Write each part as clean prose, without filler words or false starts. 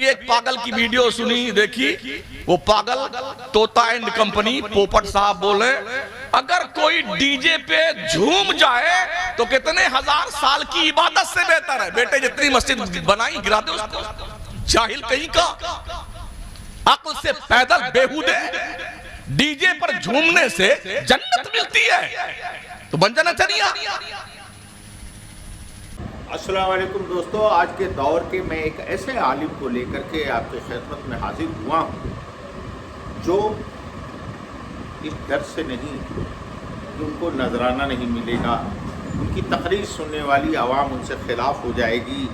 ابھی ایک پاگل کی ویڈیو سنی دیکھی، وہ پاگل طوطا اینڈ کمپنی پوپٹ صاحب بولے اگر کوئی ڈی جے پہ جھوم جائے تو کتنے ہزار سال کی عبادت سے بہتر ہے۔ بیٹے جتنی مسجد بنائی گرا دے اس کو، جاہل کہیں کا، عقل سے پیدل بیہودے۔ ڈی جے پر جھومنے سے جنت ملتی ہے تو بن جانا چاہیے۔ السلام علیکم دوستو، آج کے دور کے میں ایک ایسے عالم کو لے کر کے آپ کے خدمت میں حاضر ہوا ہوں جو اس ڈر سے نہیں کہ ان کو نذرانہ نہیں ملے گا، ان کی تقریر سننے والی عوام ان سے خلاف ہو جائے گی،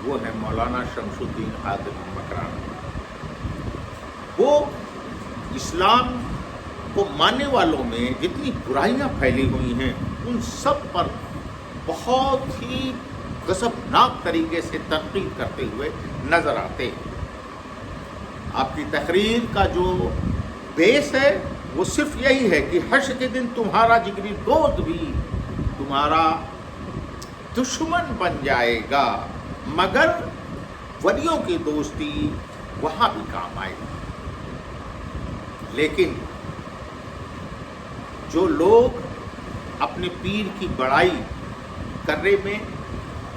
وہ ہے مولانا شمس الدین قادری مکران۔ وہ اسلام کو ماننے والوں میں جتنی برائیاں پھیلی ہوئی ہیں ان سب پر بہت ہی غضبناک طریقے سے تنقید کرتے ہوئے نظر آتے ہیں۔ آپ کی تقریر کا جو بیس ہے وہ صرف یہی ہے کہ حشر کے دن تمہارا جگری دوست بھی تمہارا دشمن بن جائے گا، مگر ولیوں کی دوستی وہاں بھی کام آئے گی۔ لیکن جو لوگ اپنے پیر کی بڑائی کرنے میں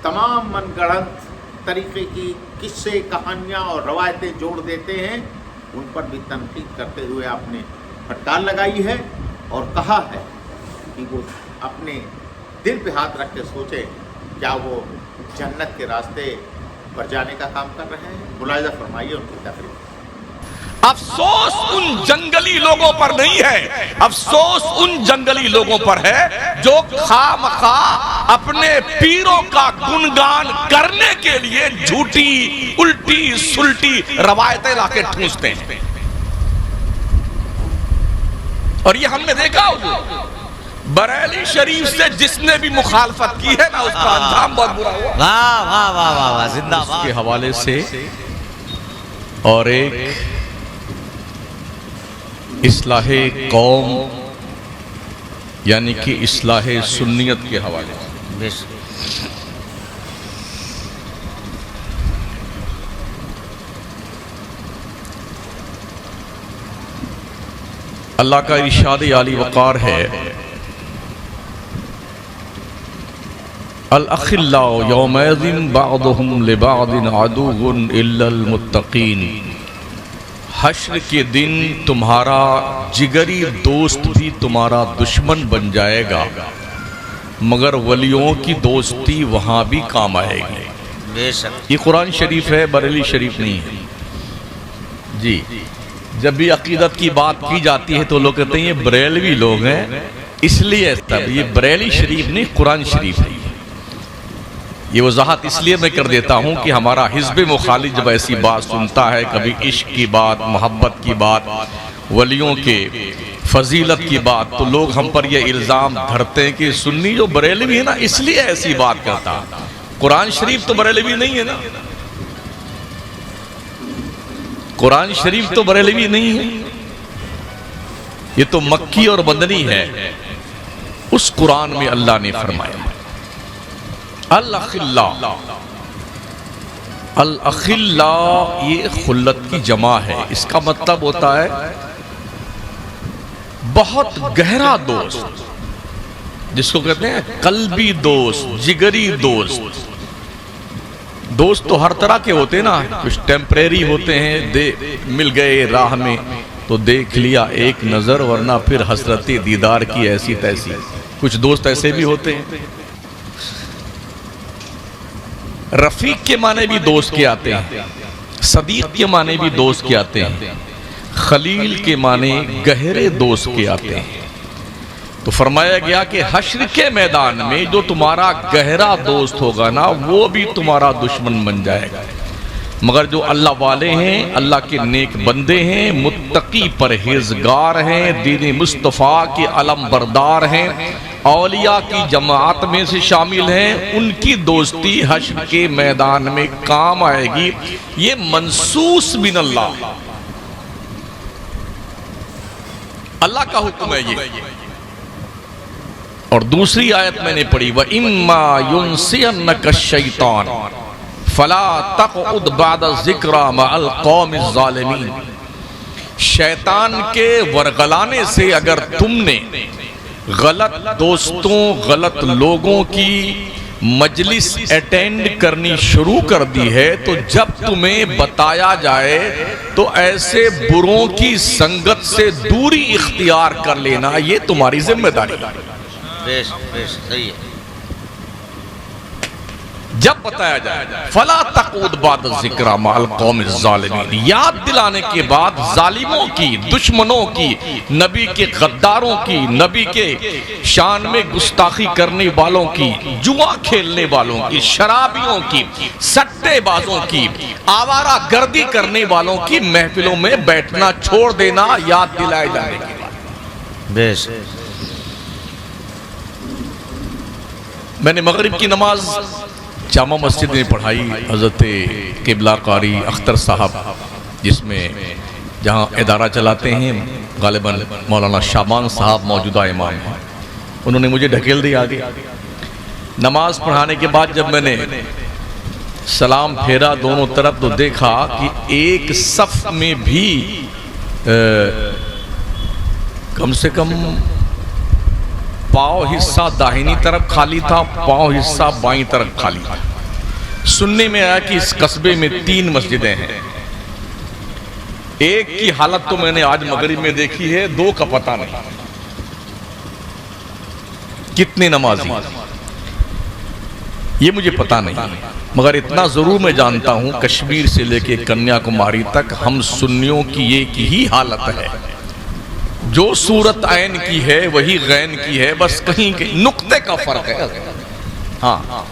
تمام من گڑھنت طریقے کی قصے، کہانیاں اور روایتیں جوڑ دیتے ہیں، ان پر بھی تنقید کرتے ہوئے آپ نے پھٹکار لگائی ہے اور کہا ہے کہ وہ اپنے دل پہ ہاتھ رکھ کے سوچیں کیا وہ جنت کے راستے پر جانے کا کام کر رہے ہیں۔ ملاحظہ فرمائیے ان کی تقریر۔ افسوس ان جنگلی لوگوں پر نہیں ہے، افسوس ان جنگلی لوگوں پر ہے جو خامخواہ اپنے پیروں کا گنگان کرنے کے لیے جھوٹی الٹی سلٹی روایتیں لا کے ٹھونستے ہیں۔ اور یہ ہم نے دیکھا بریلی شریف سے جس نے بھی مخالفت کی ہے نا اس کا انجام بہت برا ہوا۔ واہ واہ واہ واہ واہ، زندہ اس کے حوالے سے اور ایک اصلاح قوم یعنی کہ اصلاح سنیت کے حوالے سے اللہ کا ارشاد عالی وقار ہے، الاخلاء یومئذ بعضهم لبعض عدو الا المتقین۔ حشر کے دن تمہارا جگری دوست بھی تمہارا دشمن بن جائے گا، مگر ولیوں کی دوستی وہاں بھی کام آئے گی۔ بے شک یہ قرآن شریف ہے، بریلی شریف نہیں ہے جی۔ جب بھی عقیدت کی بات کی جاتی ہے تو لوگ کہتے ہیں یہ بریلوی لوگ ہیں، اس لیے تب یہ بریلی شریف نہیں قرآن شریف ہے۔ یہ وضاحت اس لیے میں کر دیتا ہوں کہ ہمارا حزب مخالف جب ایسی بات سنتا ہے، کبھی عشق کی بات، محبت کی بات، ولیوں کے فضیلت کی بات، تو لوگ ہم پر یہ الزام دھرتے ہیں کہ سنی جو بریلوی ہے نا اس لیے ایسی بات کرتا۔ قرآن شریف تو بریلوی نہیں ہے نا، قرآن شریف تو بریلوی نہیں ہے، یہ تو مکی اور مدنی ہے۔ اس قرآن میں اللہ نے فرمایا الاخلاء، الاخلاء یہ خلت کی جمع ہے، اس کا مطلب ہوتا ہے بہت گہرا دوست، جس کو کہتے ہیں قلبی دوست، جگری دوست۔ دوست تو ہر طرح کے ہوتے ہیں نا، کچھ ٹیمپریری ہوتے ہیں، مل گئے راہ میں تو دیکھ لیا ایک نظر، ورنہ پھر حسرت دیدار کی ایسی تیسی۔ کچھ دوست ایسے بھی ہوتے ہیں۔ رفیق کے معنی بھی دوست کے آتے ہیں، صدیق کے معنی بھی دوست کے آتے ہیں، خلیل کے معنی گہرے دوست کے آتے ہیں۔ تو فرمایا گیا کہ حشر کے میدان میں جو تمہارا گہرا دوست ہوگا نا وہ بھی تمہارا دشمن بن جائے گا، مگر جو اللہ والے ہیں، اللہ کے نیک بندے ہیں، متقی پرہیزگار ہیں، دین مصطفیٰ کے علم بردار ہیں، اولیاء کی جماعت میں سے شامل ہیں، ان کی دوستی حشر کے میدان میں کام آئے گی۔ یہ منصوص من اللہ، اللہ کا حکم ہے یہ۔ اور دوسری آیت میں نے پڑھی وَإِمَّا يُنْسِيَنَّكَ الشَّيْطَانِ فلا تقعد بعد الذکر مع القوم الظالمین، شیطان کے ورغلانے سے اگر تم نے غلط دوستوں، غلط لوگوں کی مجلس اٹینڈ کرنی شروع کر دی ہے تو جب تمہیں بتایا جائے تو ایسے بروں کی سنگت سے دوری اختیار کر لینا، یہ تمہاری ذمہ داری ہے۔ بیش صحیح ہے۔ جب بتایا جائے فلا تقعد بعد الذکر مع القوم الظالمین، یاد دلانے کے بعد ظالموں کی، دشمنوں کی، نبی کے غداروں کی، نبی کے شان میں گستاخی کرنے والوں کی، جوا کھیلنے والوں کی، شرابیوں کی، سٹے بازوں کی، آوارہ گردی کرنے والوں کی محفلوں میں بیٹھنا چھوڑ دینا، یاد دلائے جانے کے بعد۔ بیش میں نے مغرب کی نماز جامع مسجد میں پڑھائی، حضرت قبلہ قاری اختر صاحب جس میں جہاں ادارہ چلاتے ہیں غالباً مولانا شعبان صاحب موجودہ امام ہیں، انہوں نے مجھے ڈھکیل دیا آگے۔ نماز پڑھانے کے بعد جب میں نے سلام پھیرا دونوں طرف تو دیکھا کہ ایک صف میں بھی کم سے کم پاؤں حصہ داہنی طرف خالی تھا، پاؤں حصہ بائیں طرف خالی تھا۔ سننے میں آیا کہ اس قصبے میں 3 مسجدیں ہیں، ایک کی حالت تو میں نے آج مغرب میں دیکھی ہے، 2 کا پتہ نہیں کتنے نمازی، یہ مجھے پتہ نہیں، مگر اتنا ضرور میں جانتا ہوں کشمیر سے لے کے کنیا کماری تک ہم سنیوں کی ایک ہی حالت ہے، جو صورت عین کی ہے وہی غین کی ہے، بس کہیں نقطے کا فرق ہے۔ ہاں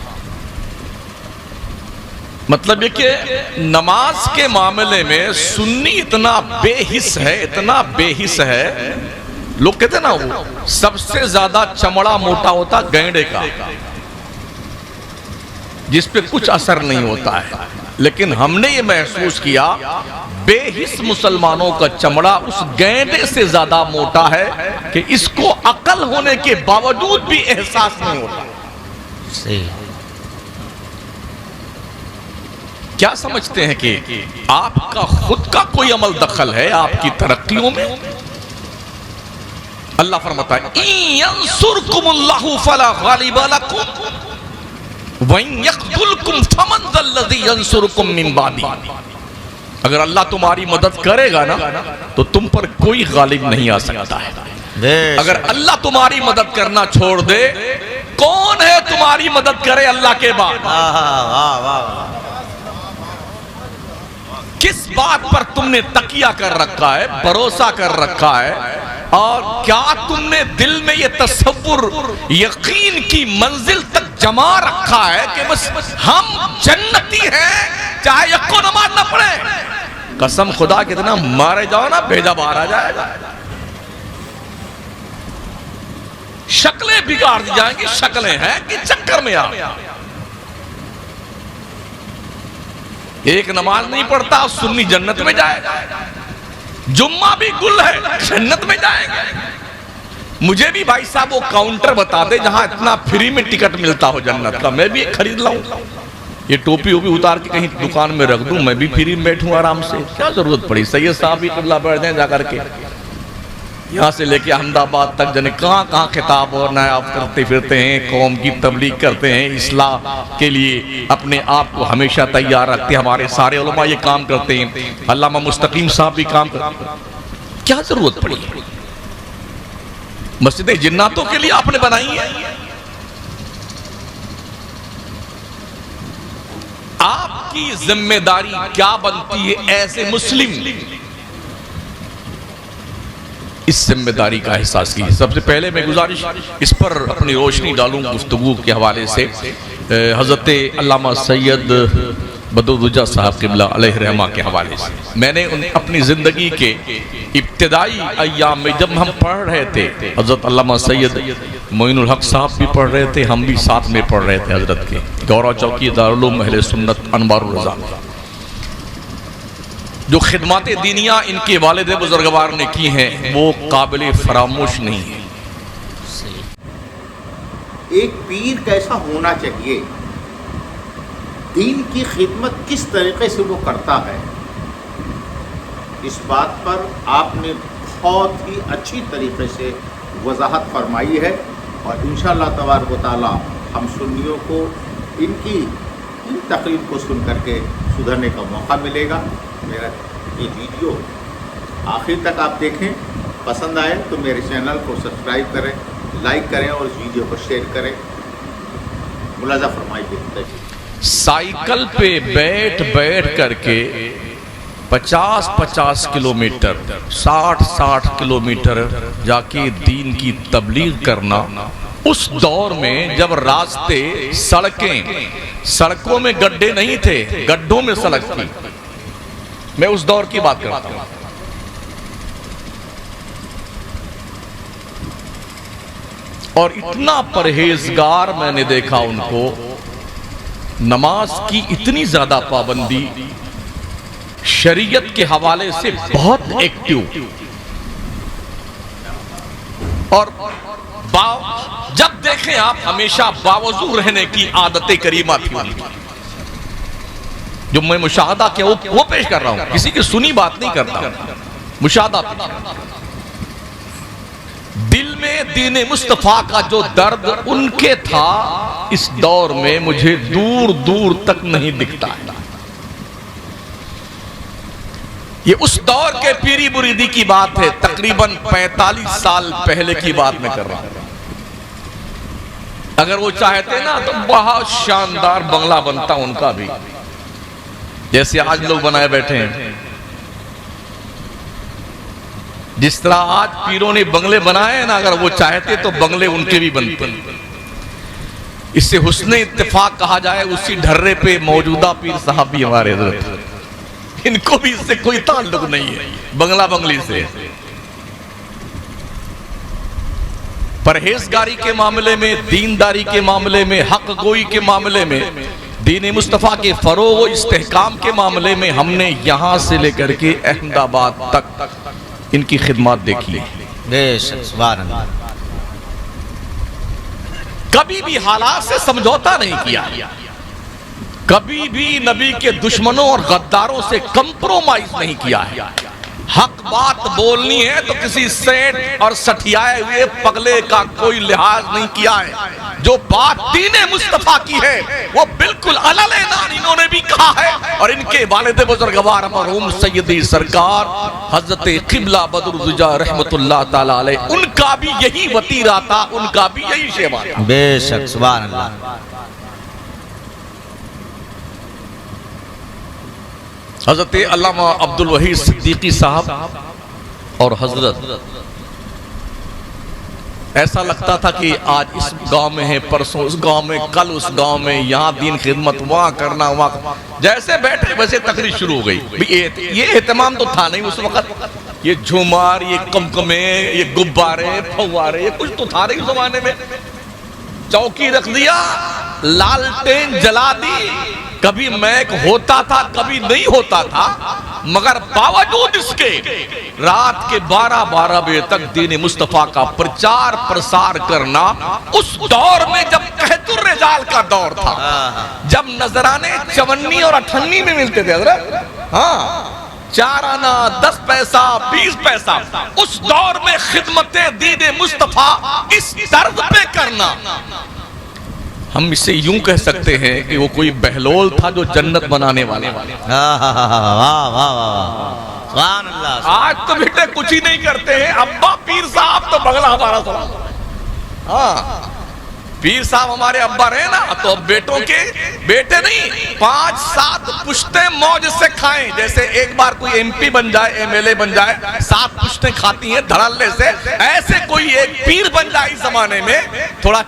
مطلب یہ کہ نماز کے معاملے میں سنی اتنا بے حس ہے، اتنا بے حس ہے، لوگ کہتے ہیں نا وہ سب سے زیادہ چمڑا موٹا ہوتا گینڈے کا، جس پہ کچھ اثر نہیں ہوتا ہے، لیکن ہم نے یہ محسوس کیا بے حس مسلمانوں کا چمڑا اس گینڈے سے زیادہ موٹا ہے کہ اس کو عقل ہونے کے باوجود بھی احساس نہیں ہوتا۔ صحیح کیا سمجھتے ہیں کہ آپ کا خود کا کوئی عمل دخل ہے آپ کی ترقیوں میں؟ اللہ فرماتا ہے اِن يَنْصُرْكُمُ اللَّهُ فَلَا غَالِبَ لَكُمْ وَإِن يَخْذُلْكُمْ فَمَنْ ذَا الَّذِي يَنْصُرُكُمْ مِنْ بَعْدِهِ، اگر اللہ تمہاری مدد کرے گا نا تو تم پر کوئی غالب نہیں آ سکتا ہے۔ اگر اللہ تمہاری مدد کرنا چھوڑ دے، کون ہے تمہاری مدد کرے اللہ کے بعد؟ کس بات پر تم نے تکیہ کر رکھا ہے، بھروسہ کر رکھا ہے، اور کیا تم نے دل میں یہ تصور یقین کی منزل تک جما رکھا ہے کہ بس ہم جنتی ہیں چاہے یکو نماز نہ پڑھے؟ قسم خدا کتنا مارے جاؤ نا بھیجا باہر آ جائے گا، شکلیں بگاڑ دی جائیں گی، شکلیں ہیں کہ چکر میں آ ایک نماز نہیں پڑھتا سنی جنت میں جائے گا، جمعہ بھی گل ہے جنت میں جائے گا۔ مجھے بھی بھائی صاحب وہ کاؤنٹر بتا دے جہاں اتنا فری میں ٹکٹ ملتا ہو جنت کا، میں بھی ایک خرید لاؤں، یہ ٹوپی بھی اتار کے کہیں دکان میں رکھ دوں، میں بھی فری میں بیٹھوں آرام سے، کیا ضرورت پڑی؟ سید صاحب بھی قبلہ بیٹھ دیں جا کر کے، یہاں سے لے کے احمد آباد تک جانے کہاں کہاں خطاب اور نائب کرتے پھرتے ہیں، قوم کی تبلیغ کرتے ہیں، اصلاح کے لیے اپنے آپ کو ہمیشہ تیار رکھتے ہیں، ہمارے سارے علماء یہ کام کرتے ہیں، علامہ مستقیم صاحب بھی کام کرتے ہیں، کیا ضرورت پڑی؟ مسجدیں جناتوں کے لیے آپ نے بنائی ہیں، آپ کی ذمہ داری کیا بنتی ہے ایسے مسلم؟ اس ذمہ داری کا احساس کیجیے۔ سب سے پہلے میں گزارش اس پر اپنی روشنی ڈالوں گفتگو کے حوالے سے، حضرت علامہ سید بدرالدجا صاحب قبلہ علیہ رحمہ کے حوالے سے۔ میں نے اپنی زندگی کے ابتدائی ایام میں جب ہم پڑھ رہے تھے، حضرت علامہ سید معین الحق صاحب بھی پڑھ رہے تھے، ہم بھی ساتھ میں پڑھ رہے تھے حضرت کے، گورا چوکی دارالعلوم اہل سنت انوار الرضا، جو خدمات دینیہ ان کے والد بزرگوار نے کی ہیں وہ قابل فراموش نہیں ہے۔ ایک پیر کیسا ہونا چاہیے؟ دین کی خدمت کس طریقے سے وہ کرتا ہے، اس بات پر آپ نے بہت ہی اچھی طریقے سے وضاحت فرمائی ہے، اور انشاءاللہ تبارک و تعالی ہم سنیوں کو ان تقریر کو سن کر کے سدھرنے کا موقع ملے گا۔ میرا یہ ویڈیو آخر تک آپ دیکھیں، پسند آئے تو میرے چینل کو سبسکرائب کریں، لائک کریں اور اس ویڈیو کو شیئر کریں۔ ملاحظہ فرمائیے۔ سائیکل پہ بیٹھ بیٹھ کر کے 50-50 کلومیٹر 60-60 کلومیٹر جا کے دین کی تبلیغ کرنا، اس دور میں جب راستے سڑکوں میں گڈھے نہیں تھے، گڈھوں میں سڑک تھی، میں اس دور کی بات کرتا ہوں۔ اور اتنا پرہیزگار میں نے دیکھا ان کو، نماز کی اتنی زیادہ پابندی، شریعت کے حوالے سے بہت ایکٹیو، اور جب دیکھیں آپ ہمیشہ باوضو رہنے کی عادت کریمہ تھی ان کی۔ جو میں مشاہدہ کیا وہ پیش کر رہا ہوں، کسی کی سنی بات نہیں کرتا، مشاہدہ پیش کرتا ہوں۔ دل میں دین مصطفیٰ کا جو درد ان کے تھا، اس دور میں مجھے دور دور تک نہیں دکھتا ہے۔ یہ اس دور کے پیری مریدی کی بات ہے، تقریباً 45 سال پہلے کی بات میں کر رہا ہوں۔ اگر وہ چاہتے نا تو بہت شاندار بنگلہ بنتا ان کا بھی، جیسے آج لوگ بنائے بیٹھے ہیں۔ جس طرح آج پیروں نے بنگلے بنائے نا، اگر وہ چاہتے تو بنگلے ان کے بھی بنتے۔ اس سے حسن اتفاق کہا جائے، اسی ڈھرے پہ موجودہ پیر صاحب بھی ہمارے حضرت، ان کو بھی اس سے کوئی تعلق نہیں ہے بنگلہ بنگلی سے۔ پرہیزگاری کے معاملے میں، دینداری کے معاملے میں، حق گوئی کے معاملے میں، دین مصطفیٰ کے فروغ و استحکام کے معاملے میں، ہم نے یہاں سے لے کر کے احمد آباد تک ان کی خدمات دیکھی۔ بے شک، سبحان اللہ۔ کبھی بھی حالات سے سمجھوتا نہیں کیا، کبھی بھی نبی کے دشمنوں اور غداروں سے کمپرومائز نہیں کیا ہے۔ حق بات بولنی ہے تو کسی سیٹ اور سٹھیائے ہوئے پگلے کا کوئی لحاظ نہیں کیا ہے۔ جو بات دین مصطفیٰ کی ہے وہ بالکل علل اعلان انہوں نے بھی کہا ہے، اور ان کے والد بزرگوار مرحوم سیدی سرکار حضرت قبلہ بدر الدجا رحمت اللہ تعالی علیہ، ان کا بھی یہی وتیرہ تھا، ان کا بھی یہی شیوا تھا۔ بے شک، سبحان اللہ۔ حضرت علامہ عبدالوحید صدیقی صاحب اور حضرت، ایسا لگتا تھا کہ آج اس گاؤں میں ہے، پرسوں اس گاؤں میں، کل اس گاؤں میں، یہاں دین خدمت، وہاں کرنا، وہاں جیسے بیٹھے ویسے تقریر شروع ہو گئی۔ یہ اہتمام تو تھا نہیں اس وقت، یہ جھومار، یہ کمکمے، یہ گبارے، پھوارے، یہ کچھ تو تھا نہیں اس زمانے میں۔ چوکی رکھ دیا، لالٹین جلا دی، کبھی میک ہوتا تھا کبھی نہیں ہوتا تھا، مگر باوجود اس کے رات کے 12 بجے تک دین مصطفیٰ کا پرچار پرسار کرنا، اس دور میں جب قحط الرجال کا دور تھا، جب نذرانے 54 اور 58 میں ملتے تھے حضرت، ہاں 4 آنا 10 پیسہ 20 پیسہ، اس دور میں خدمت دین مصطفیٰ اس طرز پہ کرنا، ہم اسے یوں کہہ سکتے ہیں کہ وہ کوئی بہلول تھا جو جنت بنانے والا۔ سبحان اللہ۔ آج تو بیٹے کچھ ہی نہیں کرتے ہیں، ابا پیر صاحب تو بغلہ ہمارا سوال، ہاں پیر صاحب ہمارے ابا رہے نا، تو اب بیٹوں کے بیٹے نہیں 5-7 پشتیں موج سے کھائیں، جیسے ایک بار کوئی ایم پی بن جائے، ایم ایل اے بن جائے، 7 پشتیں کھاتی ہیں دھڑلے سے، ایسے کوئی ایک پیر بن جائے اس زمانے میں، تھوڑا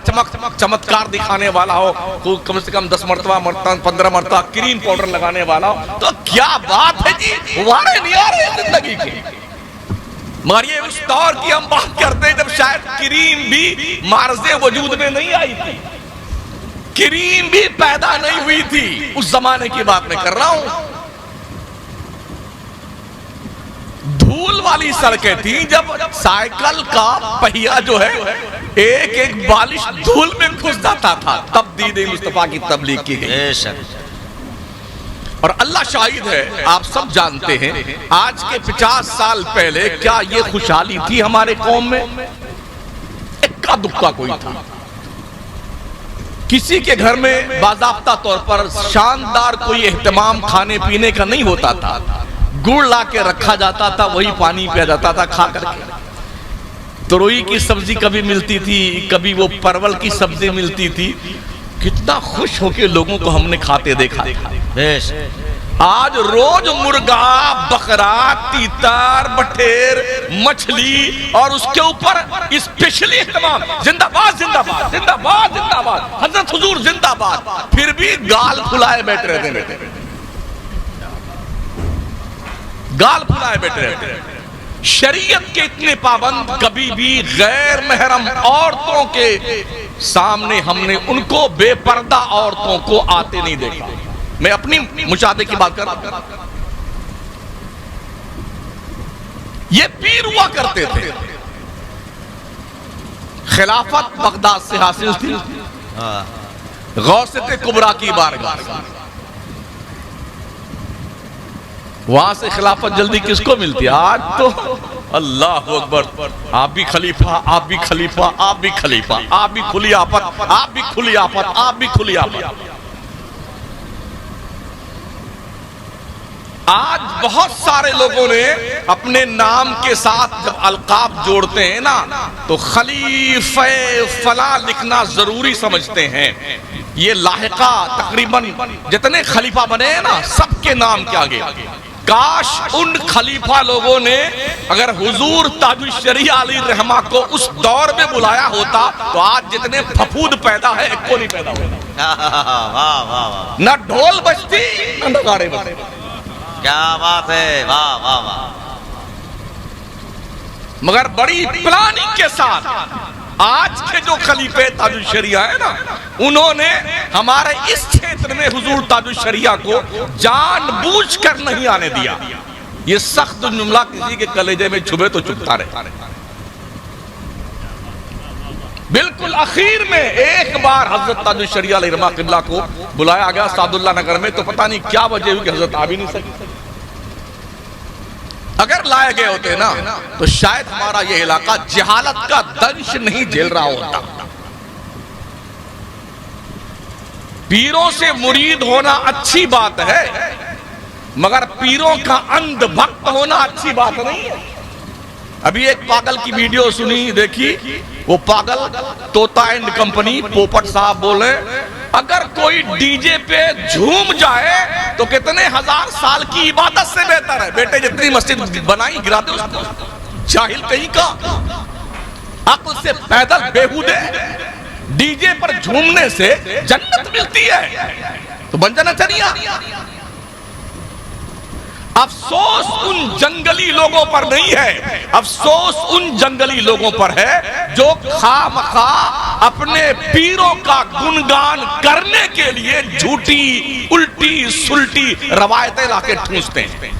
چمتکار دکھانے والا ہو، کم سے کم 10 مرتبہ 15 مرتبہ کریم پاؤڈر لگانے والا ہو، تو کیا بات ہے جی، وارے نہیں آ رہے زندگی کی۔ مگر یہ اس دور کی ہم بات کرتے ہیں جب شاید کریم بھی معرض وجود میں نہیں آئی تھی، کریم بھی پیدا نہیں ہوئی تھی، اس زمانے کی بات میں کر رہا ہوں۔ دھول والی سڑکیں تھیں، جب سائیکل کا پہیا جو ہے ایک بالش دھول میں گھس جاتا تھا، تب دین مصطفیٰ کی تبلیغ کی گئی۔ اور اللہ شاہد ہے، آپ سب جانتے ہیں آج کے 50 سال پہلے کیا یہ خوشحالی تھی ہمارے قوم میں؟ اکا دکا کوئی تھا، کسی کے گھر میں باضابطہ طور پر شاندار کوئی اہتمام کھانے پینے کا نہیں ہوتا تھا، گڑ لا کے رکھا جاتا تھا، وہی پانی پیا جاتا تھا کھا کر کے، تروئی کی سبزی کبھی ملتی تھی، کبھی وہ پرول کی سبزی ملتی تھی، کتنا خوش ہو کے لوگوں کو ہم نے کھاتے دیکھا تھا۔ آج روز مرغا، بکرا، تیتر، بٹھیر، مچھلی اور اس کے اوپر اسپیشلی اہتمام، زندہ باد زندہ باد زندہ باد زندہ باد، حضرت حضور زندہ باد، پھر بھی گال پھلائے بیٹھ رہتے بیٹھے، گال پھلائے بیٹھ رہتے۔ شریعت کے اتنے پابند، کبھی بھی غیر محرم عورتوں کے سامنے ہم نے ان کو، بے پردہ عورتوں کو آتے نہیں دیکھا۔ میں اپنی مشاہدے کی بات کر رہا ہوں، یہ پیر ہوا کرتے تھے، خلافت بغداد سے حاصل تھی، غوثیت کبریٰ کی بارگاہ سے، وہاں سے خلافت جلدی کس کو ملتی ہے؟ آج تو اللہ اکبر، آپ بھی خلیفہ، آپ بھی خلیفہ، آپ بھی خلیفہ، آپ بھی کھلی آفت، آپ بھی کھلی آفت، آپ بھی کھلی آفت۔ آج بہت سارے لوگوں نے اپنے نام کے ساتھ جب القاب جوڑتے ہیں نا تو خلیفہ فلاں لکھنا ضروری سمجھتے ہیں۔ یہ لاحقہ تقریباً جتنے خلیفہ بنے ہیں نا سب کے نام کے آگے، کاش ان خلیفہ لوگوں نے اگر حضور تاج الشریعہ علیہ الرحمہ کو اس دور میں بلایا ہوتا تو آج جتنے پھپود پیدا ہے ایک کو نہیں پیدا ہوتا، نہ ڈھول بجتی نہ نگارے بجتے۔ کیا بات ہے، واہ واہ واہ۔ مگر بڑی پلاننگ کے ساتھ آج کے جو خلیفہ تاج الشریعہ ہے نا انہوں نے ہمارے اس چھیتر میں حضور تاج الشریعہ کو جان بوجھ کر نہیں آنے دیا۔ یہ سخت جملہ کسی کے کلیجے میں چھبے تو چبھتا رہتا۔ بالکل اخیر میں ایک بار حضرت تاج الشریعہ علیہ الرحمہ قبلہ کو بلایا گیا سعد اللہ نگر میں، تو پتہ نہیں کیا وجہ ہوئی کہ حضرت آ بھی نہیں سکے۔ اگر لائے گئے ہوتے نا تو شاید ہمارا یہ علاقہ جہالت کا دنش نہیں جھیل رہا ہوتا۔ پیروں سے مرید ہونا اچھی بات ہے مگر پیروں کا اندھ بھکت ہونا اچھی بات نہیں ہے۔ ابھی ایک پاگل کی ویڈیو سنی دیکھی، وہ پاگل طوطا اینڈ کمپنی پوپٹ صاحب بولے اگر کوئی ڈی جے پہ جھوم جائے تو کتنے ہزار سال کی عبادت سے بہتر ہے۔ بیٹے جتنی مسجد بنائی گراتے اس کو، جاہل کہیں کا، عقل سے پیدل بےہودے ڈی جے پر جھومنے سے جنت ملتی ہے تو بن جانا چاہیے۔ افسوس ان جنگلی لوگوں پر نہیں ہے، افسوس ان جنگلی لوگوں پر ہے جو خواہ مخواہ اپنے پیروں کا گنگان کرنے کے لیے جھوٹی الٹی سلٹی روایتیں لا کے ٹھونستے ہیں۔